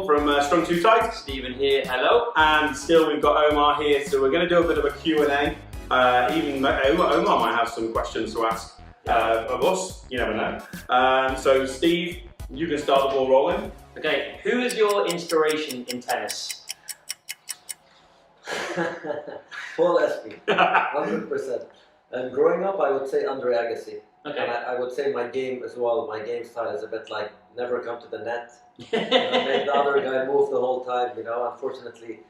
from Strong Too Tight. Stephen here, hello. And still we've got Omar here, so we're going to do a bit of a Q&A. Even Omar might have some questions to ask of us, you never know. So Steve, you can start the ball rolling. Okay, who is your inspiration in tennis? Paul Espy, 100%. And growing up, I would say Andre Agassi. Okay. And I would say my game as well, my game style is a bit like never come to the net. Make the other guy move the whole time, you know. Unfortunately,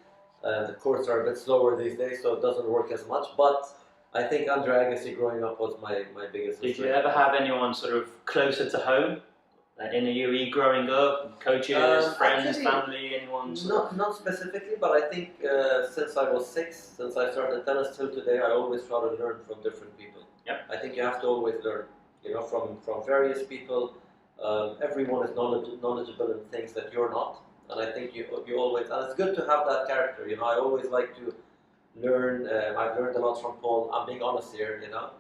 the courts are a bit slower these days, so it doesn't work as much. But I think Andre Agassi growing up was my biggest Did you ever have anyone sort of closer to home? In the UAE growing up, coaches, friends, actually, family, anyone? Not specifically, but I think since I was 6, since I started tennis till today, I always try to learn from different people. Yeah. I think you have to always learn, you know, from various people. Everyone is knowledgeable in things that you're not, and I think you always, and it's good to have that character, you know. I always like to learn. I've learned a lot from Paul. I'm being honest here, you know.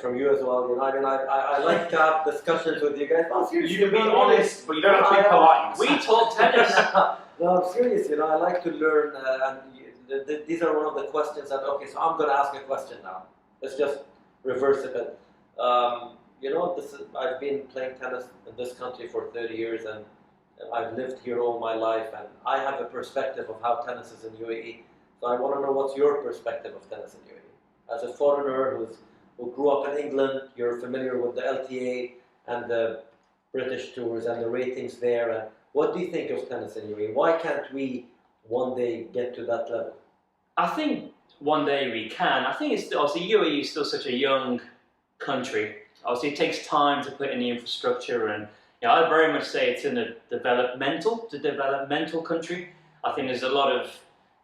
From you as well, you know. I mean, I like to have discussions with you guys. Oh, seriously, you can be honest, but you don't have to be polite. We talk tennis. No, I'm serious. You know, I like to learn, and these are one of the questions that. Okay, so I'm going to ask a question now. Let's just reverse it a bit. You know, I've been playing tennis in this country for 30 years, and I've lived here all my life, and I have a perspective of how tennis is in UAE. So I want to know what's your perspective of tennis in UAE. As a foreigner who grew up in England, you're familiar with the LTA and the British tours and the ratings there. And what do you think of tennis in UAE? Why can't we one day get to that level? I think one day we can. I think it's obviously UAE is still such a young country. Obviously, it takes time to put in the infrastructure, and you know, I very much say it's in a developmental country. I think there's a lot of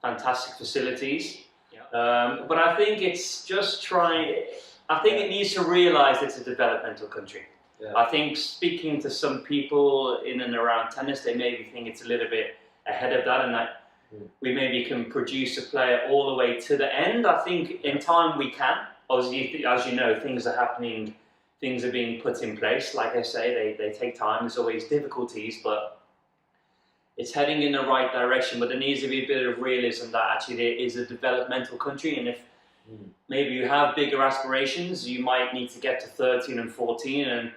fantastic facilities, but I think it's just trying. I think it needs to realise it's a developmental country. Yeah. I think speaking to some people in and around tennis, they maybe think it's a little bit ahead of that, and that we maybe can produce a player all the way to the end. I think in time we can. Obviously, as you know, things are happening, things are being put in place. Like I say, they take time. There's always difficulties, but it's heading in the right direction. But there needs to be a bit of realism that actually there is a developmental country, and if maybe you have bigger aspirations, you might need to get to 13 and 14 and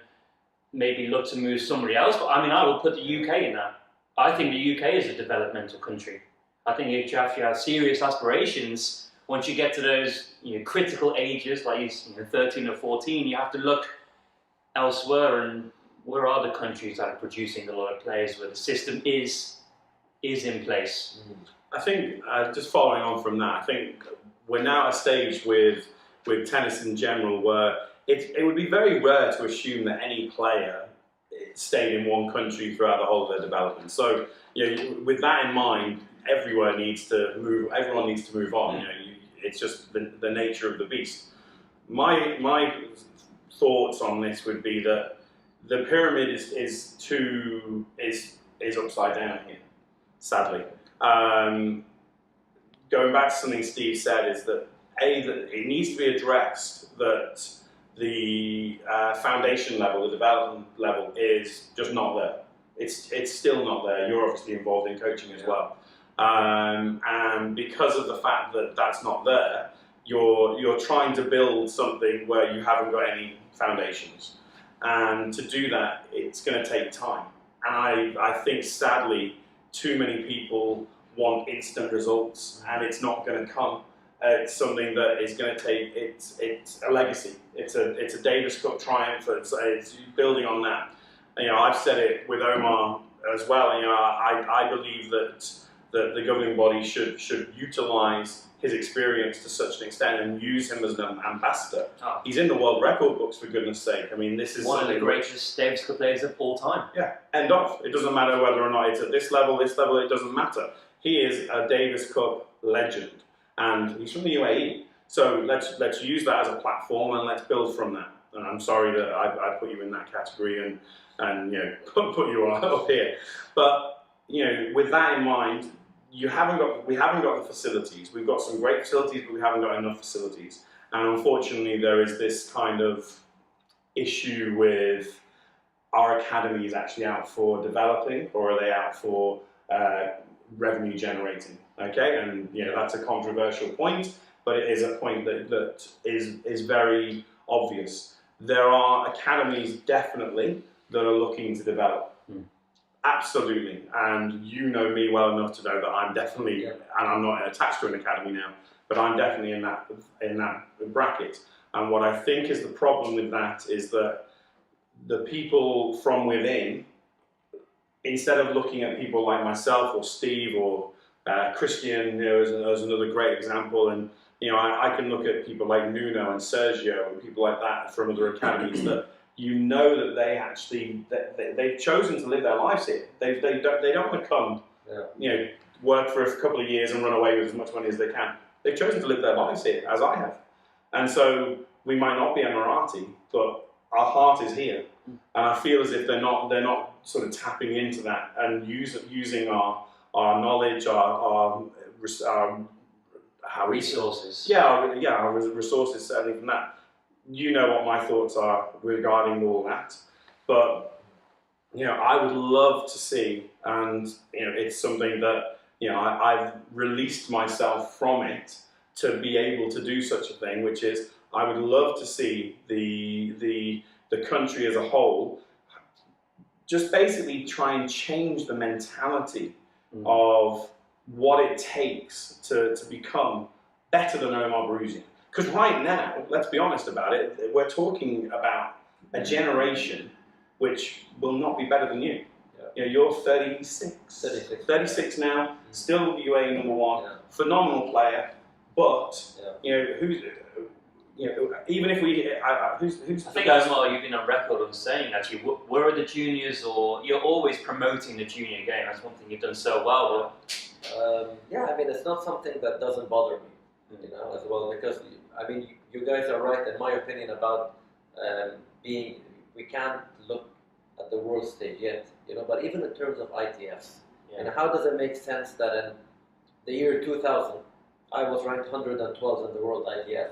maybe look to move somebody else. But I mean, I will put the UK in that. I think the UK is a developmental country. I think if you actually have serious aspirations, once you get to those critical ages, like 13 or 14, you have to look elsewhere. And where are the countries that are producing a lot of players where the system is in place? I think, just following on from that, I think we're now at a stage with tennis in general where it would be very rare to assume that any player stayed in one country throughout the whole of their development. So, with that in mind, everyone needs to move on. It's just the nature of the beast. My thoughts on this would be that the pyramid is upside down here, sadly. Going back to something Steve said is that that it needs to be addressed that the foundation level, the development level, is just not there. It's still not there. You're obviously involved in coaching as well, and because of the fact that that's not there, you're trying to build something where you haven't got any foundations, and to do that, it's going to take time. And I think sadly, too many people want instant results, and it's not going to come. It's something that is going to take. It's a legacy. It's a Davis Cup triumph. It's building on that. I've said it with Omar as well. I believe that the governing body should utilise his experience to such an extent and use him as an ambassador. Oh. He's in the world record books, for goodness sake. I mean, this is one of the greatest Davis Cup players of all time. Yeah, end of. It doesn't matter whether or not it's at this level, it doesn't matter. He is a Davis Cup legend, and he's from the UAE. So let's use that as a platform and let's build from that. And I'm sorry that I put you in that category and put you up here. But with that in mind, we haven't got the facilities. We've got some great facilities, but we haven't got enough facilities. And unfortunately, there is this kind of issue with, our academies actually out for developing, or are they out for revenue generating. Okay, and that's a controversial point, but it is a point that is very obvious. There are academies definitely that are looking to develop. Absolutely, and you know me well enough to know that I'm definitely, and I'm not attached to an academy now, but I'm definitely in that bracket. And what I think is the problem with that is that the people from within, instead of looking at people like myself or Steve or Christian, as another great example, and I can look at people like Nuno and Sergio and people like that from other academies that that they actually they've chosen to live their lives here. They don't want to come, work for a couple of years and run away with as much money as they can. They've chosen to live their lives here, as I have, and so we might not be Emirati, but our heart is here, and I feel as if they're not sort of tapping into that and using our knowledge, our resources. Our resources, certainly from that. You know what my thoughts are regarding all that, but I would love to see, and it's something that I've released myself from it to be able to do such a thing, which is I would love to see the country as a whole just basically try and change the mentality of what it takes to become better than Omar Bruzian. Because right now, let's be honest about it, we're talking about a generation which will not be better than you. You're 36 now, still UAE number one, phenomenal player, but even if we, who's I think Omar, you've been on record on saying actually, where are the juniors, or you're always promoting the junior game. That's one thing you've done so well. I mean, it's not something that doesn't bother me, as well, because I mean, you guys are right in my opinion about we can't look at the world stage yet, but even in terms of ITFs, and how does it make sense that in the year 2000, I was ranked 112 in the world ITF.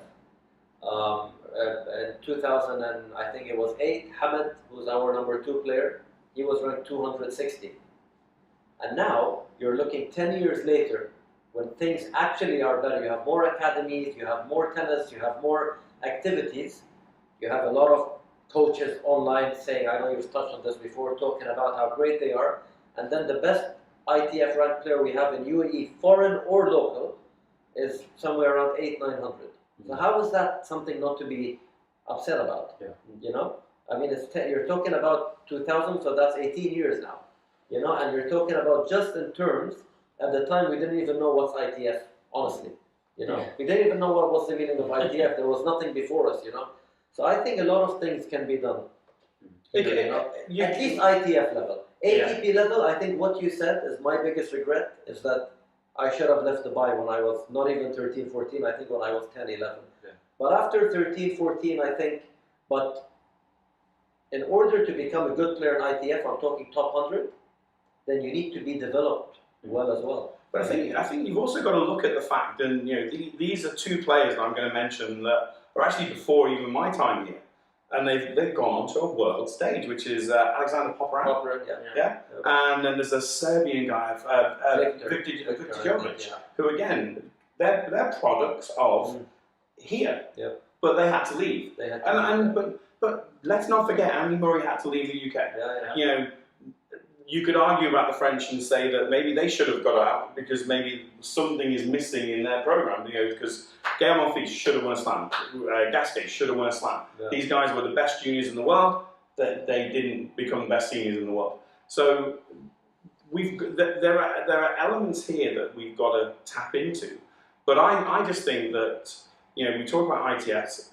In 2000, and I think it was 8, Hamid, who's our number 2 player, he was ranked 260. And now, you're looking 10 years later, when things actually are better, you have more academies, you have more tennis, you have more activities, you have a lot of coaches online saying, I know you've touched on this before, talking about how great they are, and then the best ITF ranked player we have in UAE, foreign or local, is somewhere around 800-900. So how is that something not to be upset about? I mean, you're talking about 2000, so that's 18 years now. And you're talking about just in terms, at the time we didn't even know what's ITF, honestly. We didn't even know what was the meaning of ITF. There was nothing before us, So I think a lot of things can be done. At least ITF level. ATP level, I think what you said is my biggest regret, is that I should have left Dubai when I was not even 13, 14, I think when I was 10, 11. But after 13, 14, I think, but in order to become a good player in ITF, I'm talking top 100, then you need to be developed well as well. But I think you've also got to look at the fact, and these are 2 players that I'm going to mention that are actually before even my time here, and they've gone on to a world stage, which is Alexander Poporan. And then there's a Serbian guy, Victor Jovic, who again, they're products of here, but they had to leave. But let's not forget, Andy Murray had to leave the UK. You could argue about the French and say that maybe they should have got out because maybe something is missing in their program. Because Gael Monfils should have won a slam, Gasquet should have won a slam. These guys were the best juniors in the world. That they didn't become the best seniors in the world. So there are elements here that we've got to tap into. But I just think that we talk about ITFs.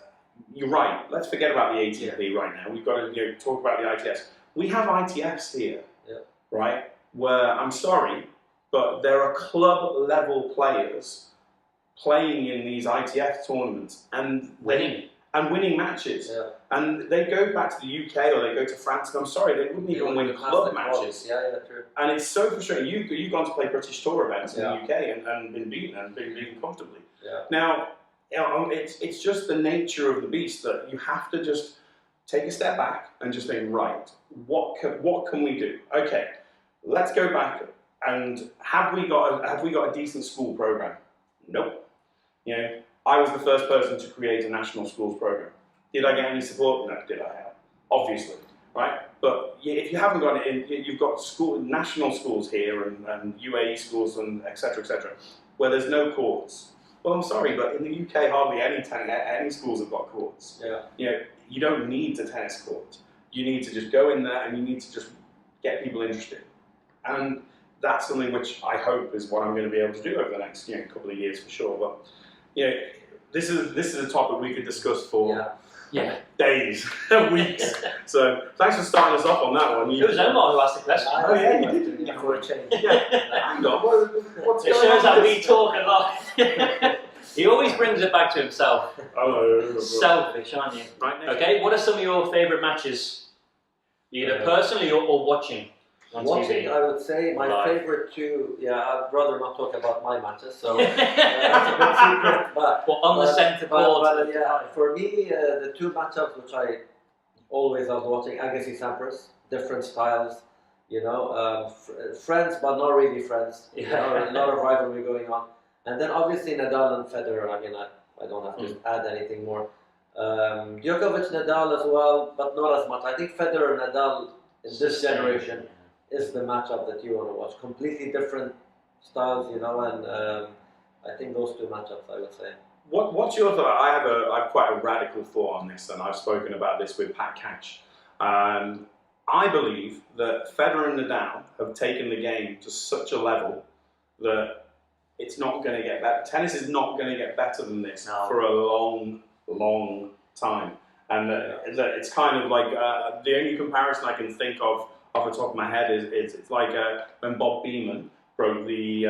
You're right. Let's forget about the ATP right now. We've got to talk about the ITFs. We have ITFs here. Right, where I'm sorry, but there are club level players playing in these ITF tournaments and winning matches. And they go back to the UK or they go to France, and I'm sorry, they wouldn't even win club matches. True. And it's so frustrating. You've gone to play British Tour events in the UK and been beaten comfortably. Now, it's just the nature of the beast that you have to just take a step back and just think, right, what can we do? Okay, let's go back And have we got a decent school program? Nope. You know, I was the first person to create a national schools program. Did I get any support? No. Did I have? Obviously, right? But if you haven't got it, you've got national schools here and UAE schools and etc., where there's no courts. Well, I'm sorry, but in the UK, hardly any schools have got courts. Yeah. You know, you don't need a tennis court. You need to just go in there and you need to just get people interested. And that's something which I hope is what I'm going to be able to do over the next couple of years for sure. But this is a topic we could discuss for days, weeks. So thanks for starting us off on that one. It was Omar who asked the question. Oh yeah, you did. Yeah, for a change. Yeah. Hang on. What's It going shows on that with we talk a lot. He always brings it back to himself. Oh, Selfish, aren't you? right now. Okay, what are some of your favourite matches? Either personally or watching on Watching, TV? I would say my Live. favorite two. Yeah, I'd rather not talk about my matches. So that's a bit secret. But Well, on the centre court. But, yeah, for me, the two matchups which I always love watching: Agassi Sampras, different styles. Friends, but not really friends. A lot of rivalry going on. And then obviously Nadal and Federer. I mean, I don't have to add anything more. Djokovic, Nadal as well, but not as much. I think Federer and Nadal in this generation is the matchup that you want to watch. Completely different styles, and I think those two matchups, I would say. What's your thought? I have quite a radical thought on this, and I've spoken about this with Pat Catch. I believe that Federer and Nadal have taken the game to such a level that it's not going to get better. Tennis is not going to get better than this for a long, long time. And it's kind of like the only comparison I can think of off the top of my head is it's like when Bob Beamon broke the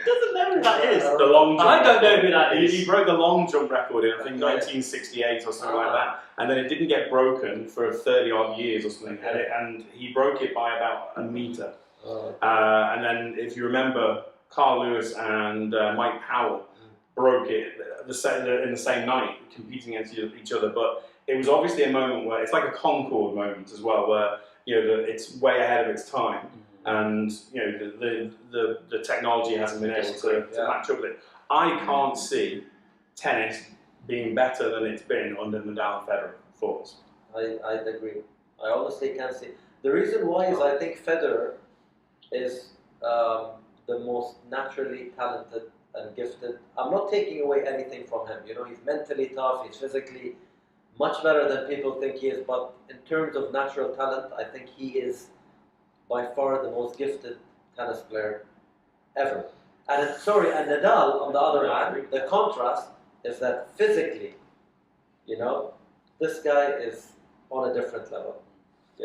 Doesn't know who that is. the long jump I don't know record. who that is. He broke the long jump record in I think 1968 or something like that, and then it didn't get broken for 30 odd years or something, and he broke it by about a meter. And then if you remember, Carl Lewis and Mike Powell broke it in the same night, competing against each other. But it was obviously a moment where it's like a Concorde moment as well, where it's way ahead of its time. And the technology hasn't been able to match up with it. I can't see tennis being better than it's been under Nadal and Federer. Thoughts? I'd agree. I honestly can't see. The reason why is I think Federer is the most naturally talented and gifted. I'm not taking away anything from him. He's mentally tough. He's physically much better than people think he is. But in terms of natural talent, I think he is by far the most gifted tennis player ever. And Nadal, on the other hand, the contrast is that physically, this guy is on a different level.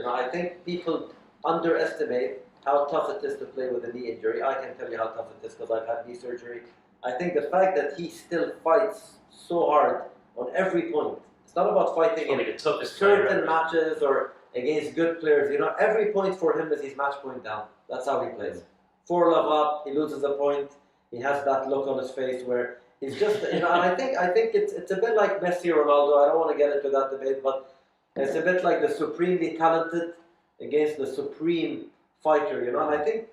I think people underestimate how tough it is to play with a knee injury. I can tell you how tough it is because I've had knee surgery. I think the fact that he still fights so hard on every point. It's not about fighting in the toughest certain matches or against good players. Every point for him is his match point down. That's how he plays. 4-love up, he loses a point. He has that look on his face where he's just, and I think it's a bit like Messi or Ronaldo. I don't want to get into that debate, but it's a bit like the supremely talented against the supreme fighter, And I think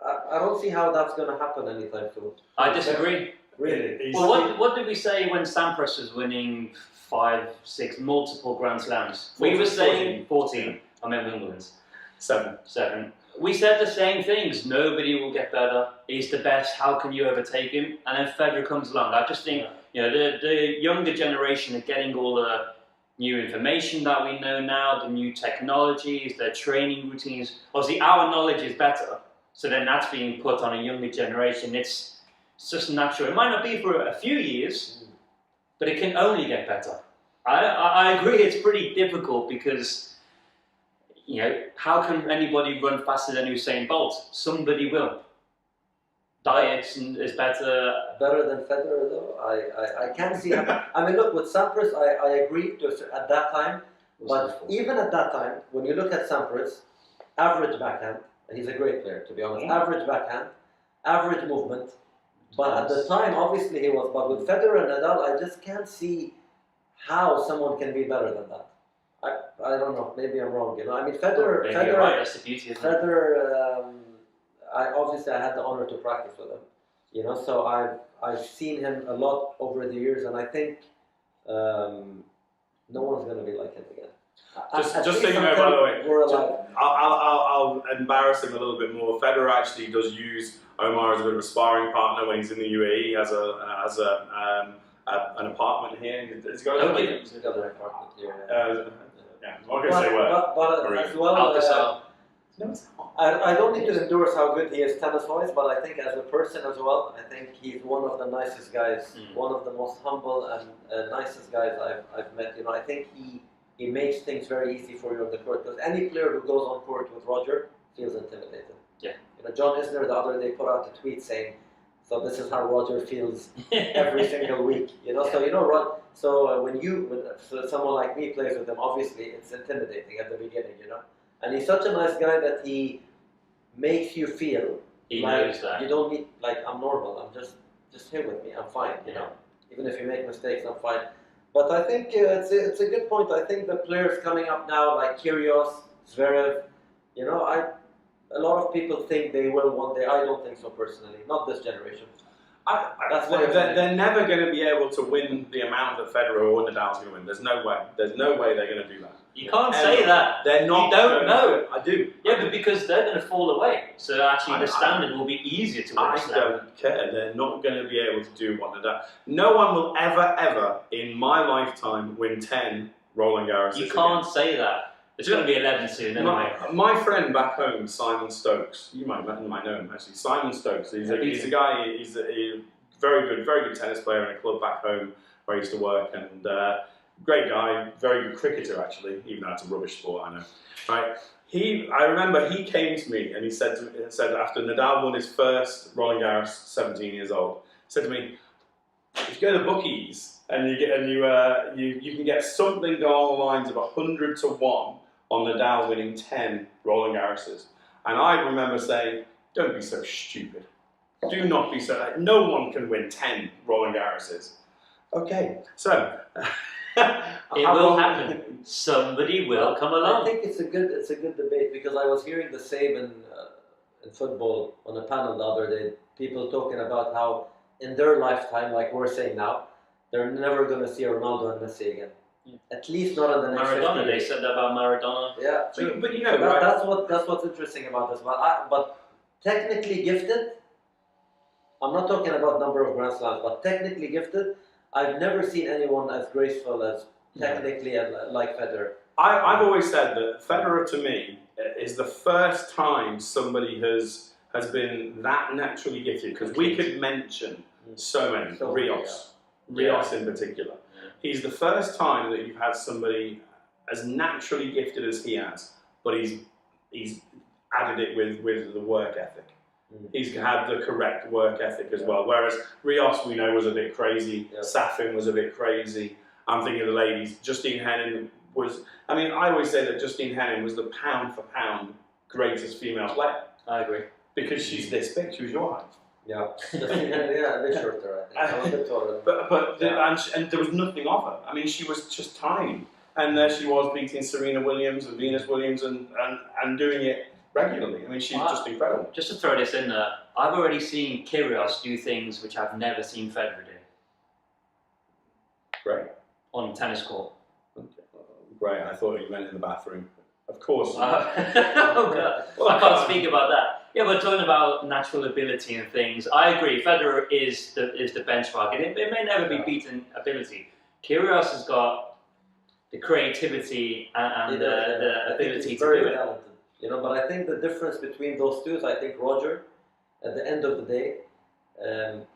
I don't see how that's going to happen anytime soon. I disagree. Really? Well, what did we say when Sampras was winning 5, 6, multiple Grand Slams? We were saying 14. I meant Wimbledon's. 7. We said the same things. Nobody will get better. He's the best. How can you overtake him? And then Federer comes along. I just think the younger generation are getting all the new information that we know now, the new technologies, their training routines. Obviously, our knowledge is better, so then that's being put on a younger generation. It's just natural. It might not be for a few years, but it can only get better. I agree it's pretty difficult because, how can anybody run faster than Usain Bolt? Somebody will. Diet is better. Better than Federer, though? I can't see how. I mean, look, with Sampras, I agree at that time. But even at that time, when you look at Sampras, average backhand, and he's a great player, to be honest, average backhand, average movement. But at the time, obviously he was. But with Federer and Nadal, I just can't see how someone can be better than that. I don't know. Maybe I'm wrong. You know, I mean, Maybe you're right. That's the beauty of it. Federer. I had the honor to practice with him. You know, so I've seen him a lot over the years, and I think no one's going to be like him again. Just so you know, by the way, I'll embarrass him a little bit more. Federer actually does use Omar as a bit of a sparring partner when he's in the UAE. He has an apartment here. He's got another apartment here. Yeah, I'm not going to say where. But as well, I don't need to endorse how good he is tennis-wise, but I think as a person as well, I think he's one of the nicest guys, one of the most humble and nicest guys I've met. You know, I think he makes things very easy for you on the court, because any player who goes on court with Roger feels intimidated. Yeah. You know, John Isner the other day put out a tweet saying, "So this is how Roger feels every single week." You know, so you know, when someone like me plays with him, obviously it's intimidating at the beginning. You know, and he's such a nice guy that he makes you feel he like knows that you don't need, like, I'm normal. I'm just here with me. I'm fine. You know, even if you make mistakes, I'm fine. But I think it's a good point. I think the players coming up now, like Kyrgios, Zverev, you know, a lot of people think they will one day. I don't think so personally. Not this generation. They're never going to be able to win the amount that Federer or Nadal's going to win. There's no way. There's no way they're going to do that. You can't say that. They're not. You don't know. I do. Yeah, but because they're going to fall away. So actually the standard will be easier to win. I don't care. They're not going to be able to do what Nadal. No one will ever in my lifetime win 10 Roland Garros. You can't say that. It's going to be 11 soon anyway. My friend back home, Simon Stokes, you might know him actually. Simon Stokes, he's a guy, he's a very good tennis player in a club back home where I used to work, and great guy, very good cricketer actually, even though it's a rubbish sport, I know. Right? I remember he came to me and he said after Nadal won his first Roland Garros, 17 years old, he said to me, if you go to bookies and you can get something along the lines of 100 to 1 on Nadal winning 10 Roland Garroses. And I remember saying, don't be so stupid. Do not be so, no one can win 10 Roland Garroses. Okay, so it will happen. Somebody will come along. I think it's a good debate, because I was hearing the same in football on a panel the other day. People talking about how in their lifetime, like we're saying now, they're never going to see Ronaldo and Messi again. At least not in the next 50 Maradona, years. they said that about Maradona. Yeah, but you know, that's what's interesting about this. But technically gifted, I'm not talking about number of Grand Slams, but technically gifted, I've never seen anyone as graceful as technically like Federer. I've always said that Federer to me is the first time somebody has been that naturally gifted, because we could mention so many, Rios in particular. He's the first time that you've had somebody as naturally gifted as he has, but he's added it with the work ethic. He's had the correct work ethic as well. Whereas Rios, we know, was a bit crazy. Safin was a bit crazy. I'm thinking of the ladies. Justine Henin was. I mean, I always say that Justine Henin was the pound for pound greatest female player. I agree. Because she's this big. She was your height. Yeah, a bit shorter, I think. A bit taller. And there was nothing of her. I mean, she was just tiny, and there she was beating Serena Williams and Venus Williams and doing it regularly. I mean, she's just incredible. Just to throw this in there, I've already seen Kyrgios do things which I've never seen Federer do. Great. On the tennis court. Great. I thought you meant in the bathroom. Of course. Oh God. Well, I can't speak about that. Yeah, we're talking about natural ability and things. I agree. Federer is the benchmark, and it may never be beaten ability. Kyrgios has got the creativity and the ability to do it. Talented, you know. But I think the difference between those two is, I think Roger, at the end of the day,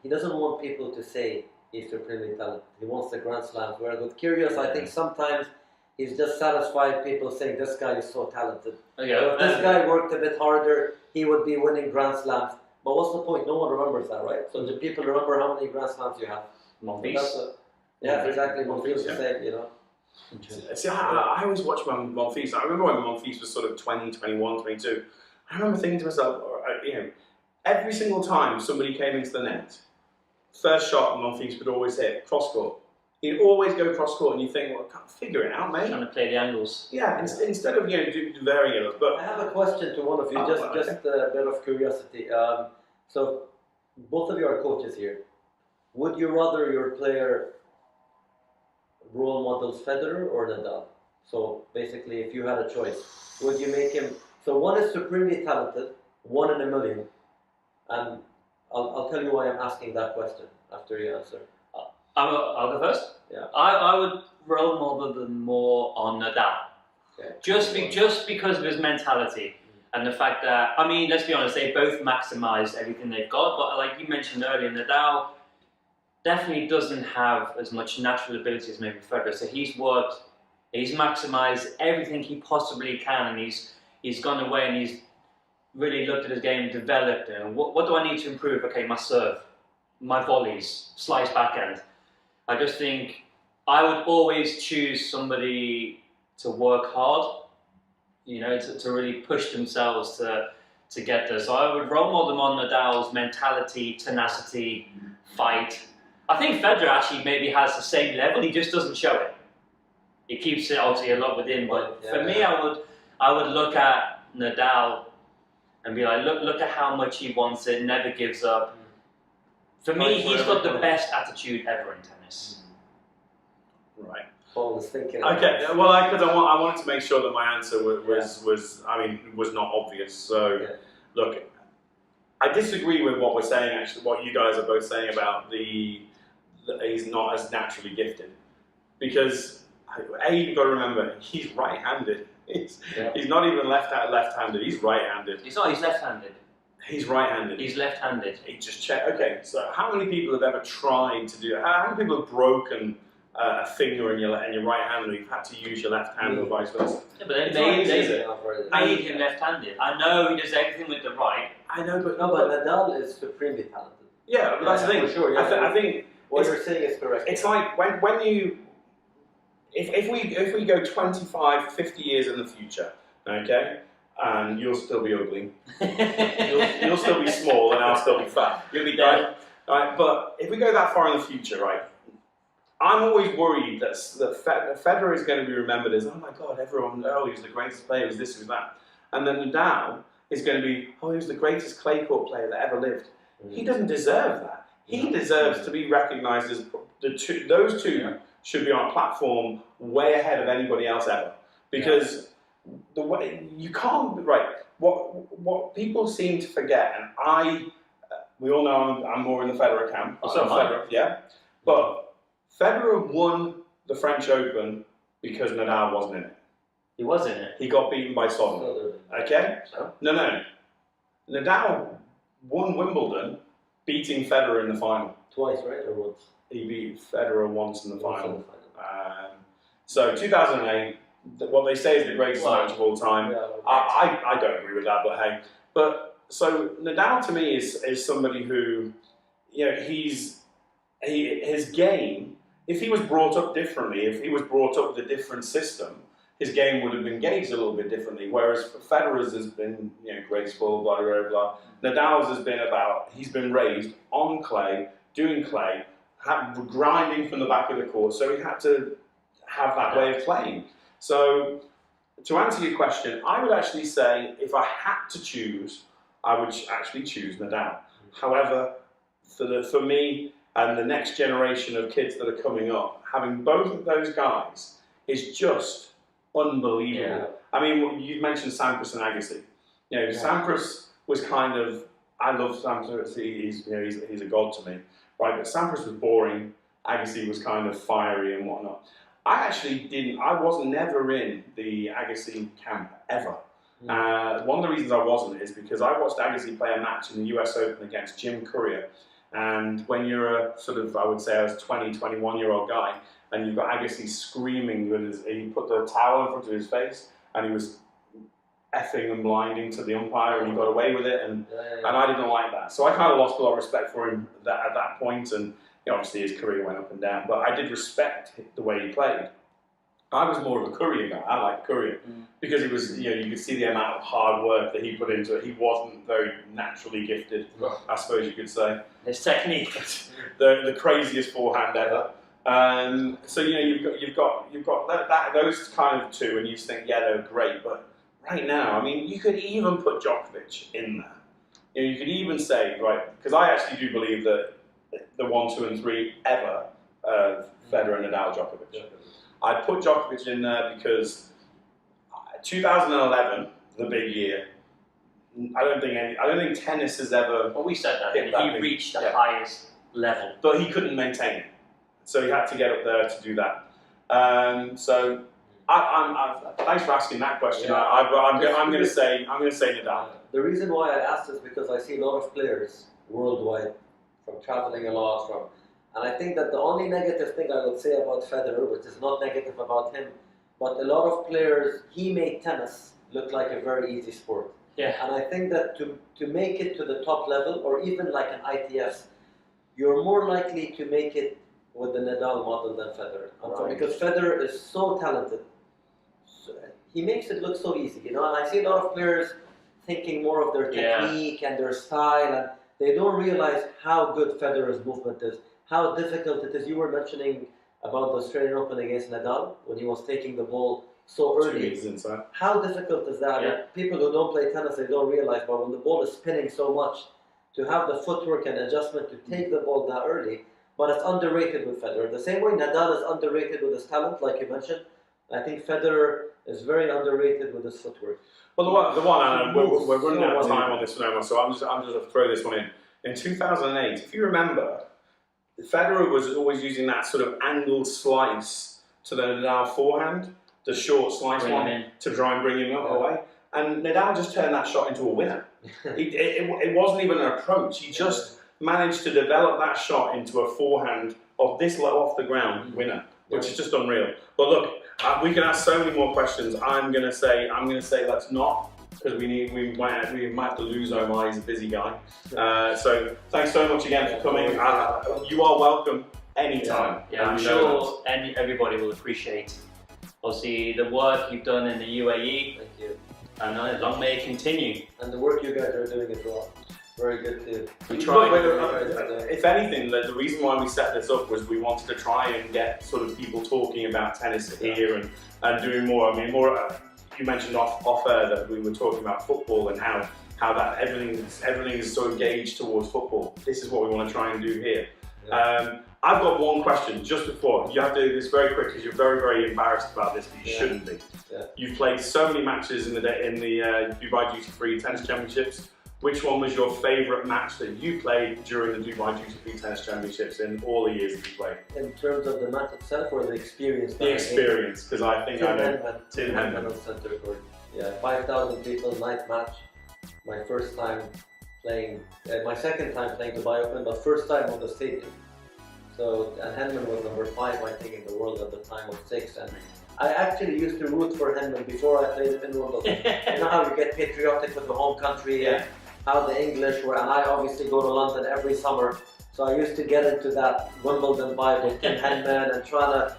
he doesn't want people to say he's supremely talented. He wants the Grand Slams. Whereas with Kyrgios, I think sometimes he's just satisfied people saying this guy is so talented. If this guy worked a bit harder, he would be winning Grand Slams. But what's the point? No one remembers that, right? So do people remember how many Grand Slams you have? Monfils. Yeah, exactly. Monfils the same, you know. See, I always watch Monfils. I remember when Monfils was sort of 20, 21, 22. I remember thinking to myself, you know, every single time somebody came into the net, first shot Monfils would always hit cross court. he'd always go cross court, and you think, well, I can't figure it out, mate. Trying to play the angles. Yeah, instead of varying it. But I have a question to one of you, just a bit of curiosity. So, both of you are coaches here. Would you rather your player role models Federer or Nadal? So basically, if you had a choice, would you make him? So one is supremely talented, 1 in a million, and I'll tell you why I'm asking that question after you answer. I'll go first. Yeah. I would role model them more on Nadal. Okay. Just because of his mentality and the fact that, I mean, let's be honest, they both maximised everything they've got, but like you mentioned earlier, Nadal definitely doesn't have as much natural ability as maybe Federer. So he's maximised everything he possibly can, and he's gone away and he's really looked at his game, developed it. And what do I need to improve? Okay, my serve, my volleys, slice backhand. I just think I would always choose somebody to work hard, to really push themselves to get there. So I would role model them on Nadal's mentality, tenacity, fight. I think Federer actually maybe has the same level, he just doesn't show it. He keeps it obviously a lot within, but for me I would look at Nadal and be like, look at how much he wants it, never gives up. For me, he's got the best attitude ever in tennis. Right. Paul was thinking. Okay. Well, because I wanted to make sure that my answer was not obvious. So, look, I disagree with what we're saying. Actually, what you guys are both saying about that he's not as naturally gifted, because you've got to remember he's right-handed. He's not even left-handed. He's right-handed. He's not. He's left-handed. He's right-handed. He's left-handed. He just checked. Okay, so how many people have ever tried to do that? How many people have broken a finger in your right hand, and you've had to use your left hand or vice versa? Yeah, but they made him left-handed. I know he does everything with the right. I know, but Nadal is supremely talented. Yeah, but that's the thing. For sure. Yeah. I think what you're saying is correct. It's like when you, if we go 25, 50 years in the future, okay, and you'll still be ugly, you'll still be small, and I'll still be fat. You'll be dead. Right? But if we go that far in the future, right, I'm always worried that Federer is going to be remembered as, oh my God, everyone, he was the greatest player, he was this, he was that. And then Nadal is going to be, he was the greatest clay court player that ever lived. He doesn't deserve that. He deserves to be recognised as those two should be on a platform way ahead of anybody else ever. Because the way you can't, what people seem to forget, and we all know I'm more in the Federer camp. Federer, yeah. But Federer won the French Open because Nadal wasn't in it. He was in it. He got beaten by Soderling. Okay? So? No. Nadal won Wimbledon, beating Federer in the final. Twice, right? Or once? He beat Federer once in the final. So 2008, what they say is the greatest match of all time. Yeah, I don't agree with that, but hey. But so Nadal to me is somebody who, his game, if he was brought up differently, if he was brought up with a different system, his game would have been gauged a little bit differently. Whereas Federer's has been, graceful, blah, blah, blah. Nadal's has been he's been raised on clay, doing clay, grinding from the back of the court, so he had to have that way of playing. So, to answer your question, I would actually say, if I had to choose, I would actually choose Nadal. However, for me and the next generation of kids that are coming up, having both of those guys is just unbelievable. Yeah. I mean, you mentioned Sampras and Agassi. Sampras was kind of, I love Sampras, he's a god to me, right? But Sampras was boring, Agassi was kind of fiery and whatnot. I was never in the Agassi camp, ever. One of the reasons I wasn't is because I watched Agassi play a match in the US Open against Jim Courier. And when you're a sort of, I would say I was 20, 21-year-old guy, and you've got Agassi screaming he put the towel in front of his face, and he was effing and blinding to the umpire, and he got away with it, and I didn't like that. So I kind of lost a lot of respect for him at that point, and obviously his career went up and down, but I did respect the way he played. I was more of a Courier guy. I liked Courier because he was, you could see the amount of hard work that he put into it. He wasn't very naturally gifted, I suppose you could say. His technique. The craziest forehand ever. So you've got those kind of two, and you think they're great. But right now, I mean, you could even put Djokovic in there. You could even say, right, because I actually do believe that the 1, 2, and 3 ever Federer, Nadal, Djokovic. I'd put Djokovic in there because 2011, the big year. I don't think tennis has ever. Well, we said that. He reached the Yeah. highest level, But he couldn't maintain it, so he had to get up there to do that. So, thanks for asking that question. Yeah. I'm going to say Nadal. The reason why I asked is because I see a lot of players worldwide from traveling a lot and I think that the only negative thing I would say about Federer, which is not negative about him, but a lot of players, he made tennis look like a very easy sport. Yeah. And I think that to make it to the top level, or even like an ITF, you're more likely to make it with the Nadal model than Federer. Right. Because Federer is so talented. He makes it look so easy, and I see a lot of players thinking more of their technique and their style, and they don't realize how good Federer's movement is, how difficult it is. You were mentioning about the Australian Open against Nadal, when he was taking the ball so 2 early. meters inside. How difficult is that? Yeah. People who don't play tennis, they don't realize, but when the ball is spinning so much, to have the footwork and adjustment to take the ball that early, but it's underrated with Federer. The same way Nadal is underrated with his talent, like you mentioned, I think Federer is very underrated with his footwork. Well, the one, and we're running out of So time on this one, Omar, so I'm just going to throw this one in. In 2008, if you remember, Federer was always using that sort of angled slice to the Nadal forehand, the short slice to try and bring him away. And Nadal just turned that shot into a winner. It wasn't even an approach. He just managed to develop that shot into a forehand of this low off the ground winner, which is just unreal. But look, we can ask so many more questions. I'm gonna say let's not, because we might have to lose Omar. He's a busy guy. So thanks so much again for coming. You are welcome anytime. Yeah, I'm sure everybody will appreciate, obviously, the work you've done in the UAE. Thank you. And long may it continue. And the work you guys are doing as well. Very good too. We tried. If anything, the reason why we set this up was we wanted to try and get sort of people talking about tennis here and doing more. I mean, more. You mentioned off air that we were talking about football and how that everything is so engaged towards football. This is what we want to try and do here. Yeah. I've got one question just before. You have to do this very quick because you're very, very embarrassed about this, but you shouldn't be. Yeah. You've played so many matches in the Dubai Duty Free Tennis Championships. Which one was your favourite match that you played during the Dubai Duty Free Tennis Championships in all the years that you played? In terms of the match itself or the experience? The experience, because I think I know. Tim Henman on center court. Yeah, 5,000 people, night match. My first time playing, my second time playing Dubai Open, but first time on the stadium. So, and Henman was number 5, I think, in the world at the time, or 6. And I actually used to root for Henman before I played him in Wimbledon. You know how you get patriotic with the home country and how the English were, and I obviously go to London every summer, so I used to get into that Wimbledon vibe with Tim Henman and trying to,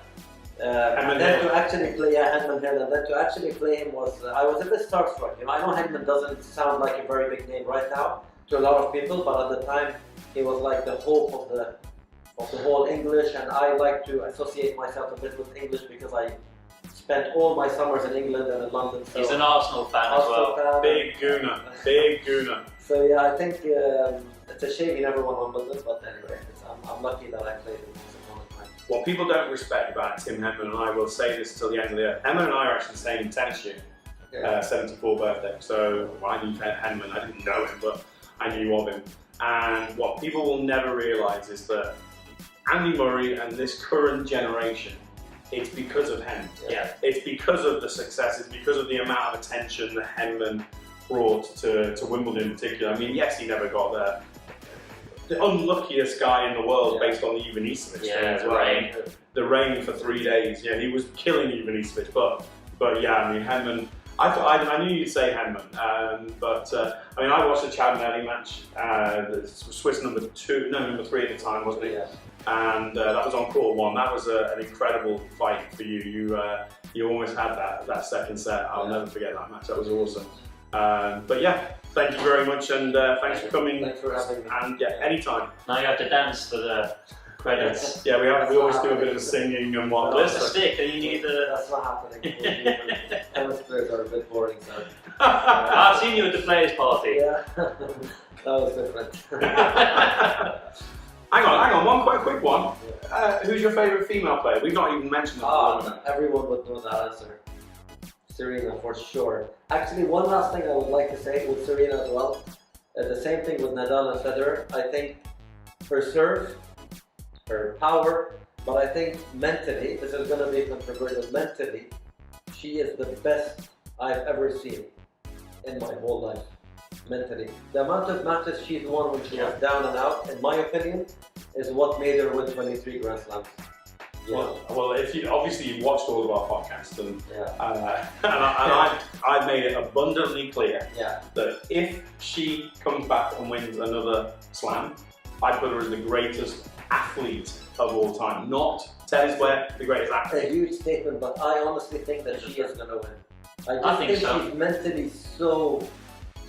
and then to actually play Henman Hill, and then to actually play him was, I was a bit starstruck. I know Henman doesn't sound like a very big name right now to a lot of people, but at the time he was like the hope of the whole English, and I like to associate myself a bit with English because I spent all my summers in England and in London. So he's an Arsenal fan as well. Big Gooner, big Gooner. So yeah, I think it's a shame he never won Wimbledon, but anyway, I'm lucky that I played him once upon a time. What people don't respect about Tim Henman, and I will say this till the end of the year, Emma and I are actually the same tennis year, 74th birthday. So I knew Henman, I didn't know him, but I knew of him. And what people will never realise is that Andy Murray and this current generation, it's because of Henman. Yeah. It's because of the success, it's because of the amount of attention that Henman brought to Wimbledon in particular. I mean, yes, he never got there. The unluckiest guy in the world based on the Ivanisevic thing as well. The rain for 3 days. Yeah, he was killing Ivanisevic, but yeah, I mean, Henman. I knew you'd say Henman, but I mean, I watched the Chad and Ellie match. The Swiss number 3 at the time, wasn't it? Yeah. And that was on court 1. That was an incredible fight for you. You almost had that second set. I'll never forget that match. That was awesome. But yeah, thank you very much, and thanks for coming. Thanks for having me. And yeah, anytime. Now you have to dance for the credits. Yeah, we always do a bit of singing and whatnot. Where's the stick? And you need the. That's not happening. Tennis players are a bit boring, so. I've seen you at the players' party. Yeah, that was different. Hang on, one quite quick one. Who's your favourite female player? We've not even mentioned that. Everyone would know that answer. Serena, for sure. Actually, one last thing I would like to say with Serena as well. The same thing with Nadal and Federer. I think her serve, her power, but I think mentally, this is going to be controversial, mentally, she is the best I've ever seen in my whole life. Mentally. The amount of matches she's won when she was down and out, in my opinion, is what made her win 23 Grand Slams. Yeah. Well, if you obviously you've watched all of our podcasts, and Yeah. I've made it abundantly clear Yeah. that if she comes back and wins another slam, I put her as the greatest athlete of all time. Not tennis player, the greatest A athlete. huge statement, but I honestly think that she is going to win. I just think so. she's mentally so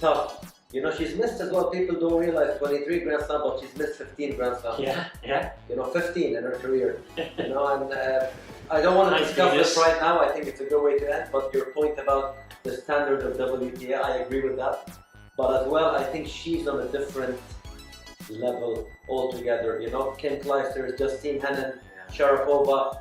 tough. You know, she's missed as well. People don't realize 23 Grand Slam, but she's missed 15 Grand Slams. Yeah. You know, 15 in her career. You know, and I don't want to discuss this right now. I think it's a good way to end. But your point about the standard of WTA, I agree with that. But as well, I think she's on a different level altogether. You know, Kim Clijsters, Justine Henin, Sharapova,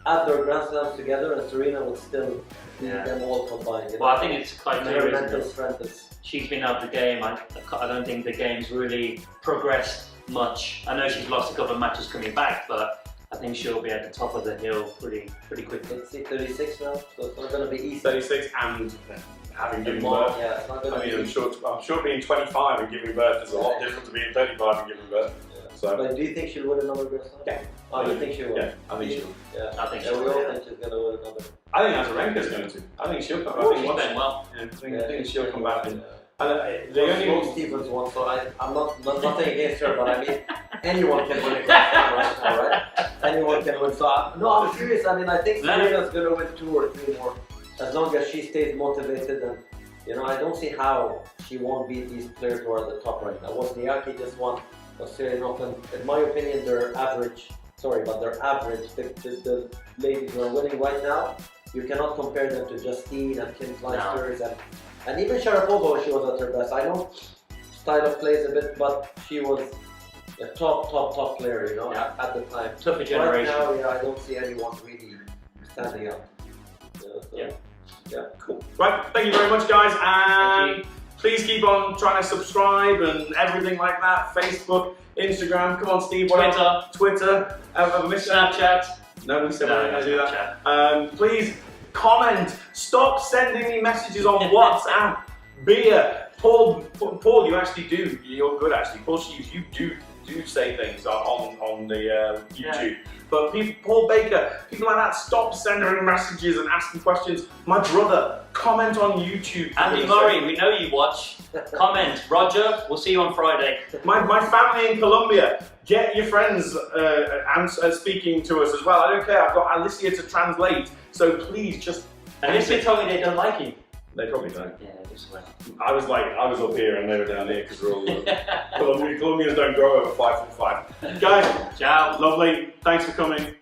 add their Grand Slams together, and Serena would still beat them all combined. You know? Well, I think it's quite clear, her isn't mental it? strength is. She's been out of the game. I don't think the game's really progressed much. I know she's lost a couple of matches coming back, but I think she'll be at the top of the hill pretty quickly. Let's see, 36 now, so it's not going to be easy. 36 and having given More, birth. yeah, it's not going to I be mean, easy. I'm sure being 25 and giving birth is a lot different to being 35 and giving birth. So, But do you think she'll win another Grand Slam? Yeah. Oh, you think she will? yeah, I think she will. Yeah. I think Yeah, she'll we all win. think she's going to win another. I think Azarenka's going to. I think she'll come. Oh, I think she's playing well. I think she'll come back. And the Well, only Stevens won, so I'm not nothing against her, but I mean, anyone can win a Grand Slam right now, right? Anyone can win. So I'm serious. I mean, I think Serena's going to win 2 or 3 more, as long as she stays motivated. And you know, I don't see how she won't beat these players who are at the top right now. Wozniacki just won Australian Open. In my opinion, they're average. Sorry, but they're average. The ladies who are winning right now, you cannot compare them to Justine and Kim Clijsters and even Sharapova when she was at her best. I know style of play is a bit, but she was a top player, you know, at the time. Tougher generation. Right now, I don't see anyone really standing up. cool. Right, thank you very much, guys, and please keep on trying to subscribe and everything like that. Facebook, Instagram. Come on, Steve. Twitter. Snapchat. Nobody said we're going to do Snapchat. that. Please comment. Stop sending me messages on WhatsApp. Beer. Paul, you actually do. You're good, actually. Paul, you do say things on the YouTube. But people, Paul Baker, people like that, stop sending messages and asking questions. My brother, comment on YouTube. Andy Murray, we know you watch. Comment. Roger, we'll see you on Friday. My family in Colombia, get your friends speaking to us as well. I don't care. I've got Alicia to translate. So please just. Alicia told me they don't like you. They probably don't. Yeah, just well. I was up here and they were down here because we're all Colombians don't grow over 5'5". Guys, Ciao. lovely. Thanks for coming.